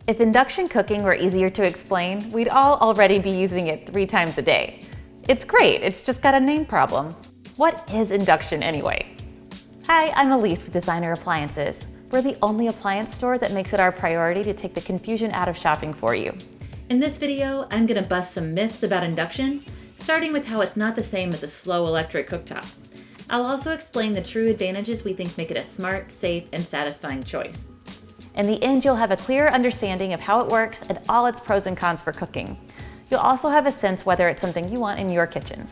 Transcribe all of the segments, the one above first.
If induction cooking were easier to explain, we'd all already be using it 3 times a day. It's great, it's just got a name problem. What is induction anyway? Hi, I'm Elise with Designer Appliances. We're the only appliance store that makes it our priority to take the confusion out of shopping for you. In this video, I'm going to bust some myths about induction, starting with how it's not the same as a slow electric cooktop. I'll also explain the true advantages we think make it a smart, safe, and satisfying choice. In the end, you'll have a clearer understanding of how it works and all its pros and cons for cooking. You'll also have a sense whether it's something you want in your kitchen.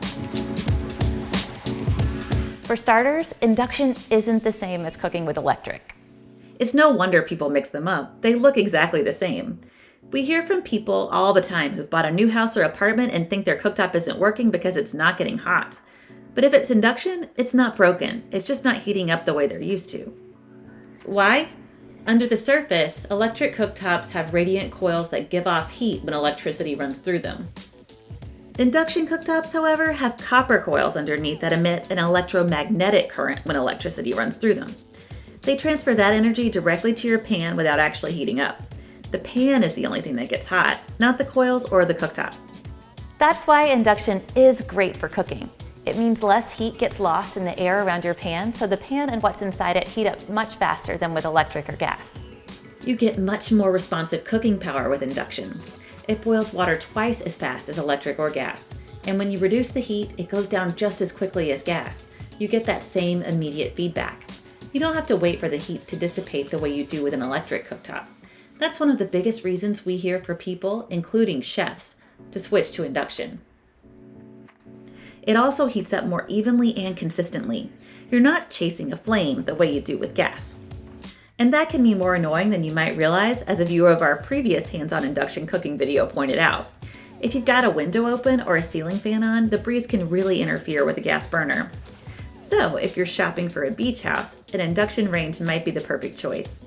For starters, induction isn't the same as cooking with electric. It's no wonder people mix them up. They look exactly the same. We hear from people all the time who've bought a new house or apartment and think their cooktop isn't working because it's not getting hot. But if it's induction, it's not broken. It's just not heating up the way they're used to. Why? Under the surface, electric cooktops have radiant coils that give off heat when electricity runs through them. Induction cooktops, however, have copper coils underneath that emit an electromagnetic current when electricity runs through them. They transfer that energy directly to your pan without actually heating up. The pan is the only thing that gets hot, not the coils or the cooktop. That's why induction is great for cooking. It means less heat gets lost in the air around your pan, so the pan and what's inside it heat up much faster than with electric or gas. You get much more responsive cooking power with induction. It boils water twice as fast as electric or gas, and when you reduce the heat, it goes down just as quickly as gas. You get that same immediate feedback. You don't have to wait for the heat to dissipate the way you do with an electric cooktop. That's one of the biggest reasons we hear for people, including chefs, to switch to induction. It also heats up more evenly and consistently. You're not chasing a flame the way you do with gas. And that can be more annoying than you might realize, as a viewer of our previous hands-on induction cooking video pointed out. If you've got a window open or a ceiling fan on, the breeze can really interfere with a gas burner. So if you're shopping for a beach house, an induction range might be the perfect choice.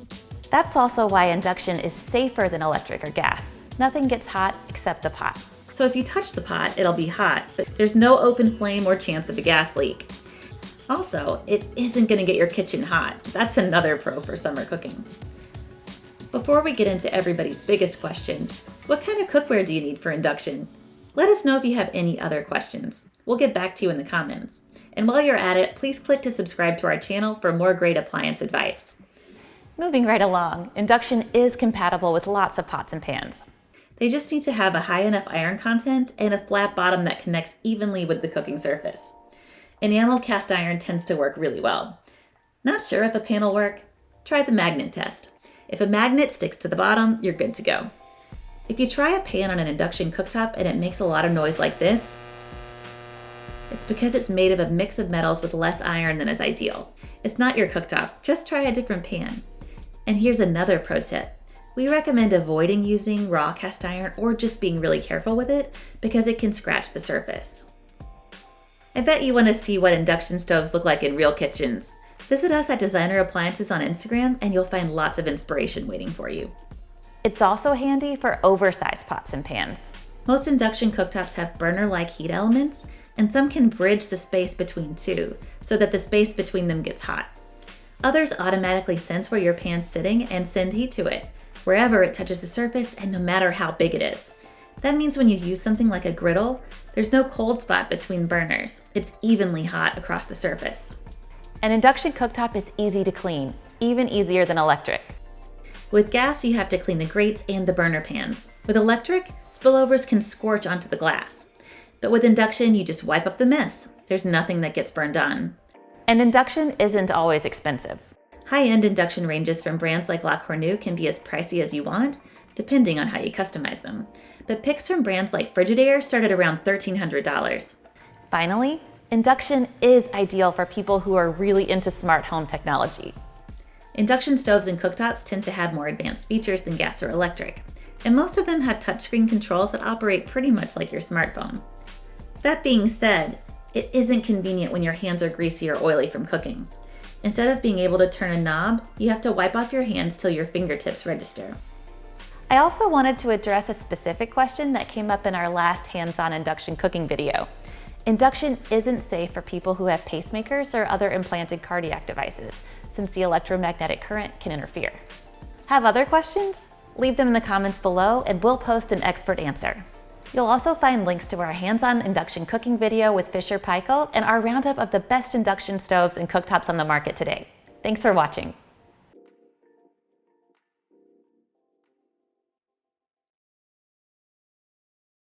That's also why induction is safer than electric or gas. Nothing gets hot except the pot. So if you touch the pot, it'll be hot, but there's no open flame or chance of a gas leak. Also, it isn't going to get your kitchen hot. That's another pro for summer cooking. Before we get into everybody's biggest question, what kind of cookware do you need for induction? Let us know if you have any other questions. We'll get back to you in the comments. And while you're at it, please click to subscribe to our channel for more great appliance advice. Moving right along, induction is compatible with lots of pots and pans. They just need to have a high enough iron content and a flat bottom that connects evenly with the cooking surface. Enameled cast iron tends to work really well. Not sure if a pan will work? Try the magnet test. If a magnet sticks to the bottom, you're good to go. If you try a pan on an induction cooktop and it makes a lot of noise like this, it's because it's made of a mix of metals with less iron than is ideal. It's not your cooktop, just try a different pan. And here's another pro tip. We recommend avoiding using raw cast iron or just being really careful with it because it can scratch the surface. I bet you want to see what induction stoves look like in real kitchens. Visit us at Designer Appliances on Instagram and you'll find lots of inspiration waiting for you. It's also handy for oversized pots and pans. Most induction cooktops have burner-like heat elements, and some can bridge the space between two so that the space between them gets hot. Others automatically sense where your pan's sitting and send heat to it, wherever it touches the surface and no matter how big it is. That means when you use something like a griddle, there's no cold spot between burners. It's evenly hot across the surface. An induction cooktop is easy to clean, even easier than electric. With gas, you have to clean the grates and the burner pans. With electric, spillovers can scorch onto the glass. But with induction, you just wipe up the mess. There's nothing that gets burned on. And induction isn't always expensive. High-end induction ranges from brands like La Cornue can be as pricey as you want, depending on how you customize them. But picks from brands like Frigidaire start at around $1,300. Finally, induction is ideal for people who are really into smart home technology. Induction stoves and cooktops tend to have more advanced features than gas or electric, and most of them have touchscreen controls that operate pretty much like your smartphone. That being said, it isn't convenient when your hands are greasy or oily from cooking. Instead of being able to turn a knob, you have to wipe off your hands till your fingertips register. I also wanted to address a specific question that came up in our last hands-on induction cooking video. Induction isn't safe for people who have pacemakers or other implanted cardiac devices, since the electromagnetic current can interfere. Have other questions? Leave them in the comments below and we'll post an expert answer. You'll also find links to our hands-on induction cooking video with Fisher Paykel and our roundup of the best induction stoves and cooktops on the market today. Thanks for watching.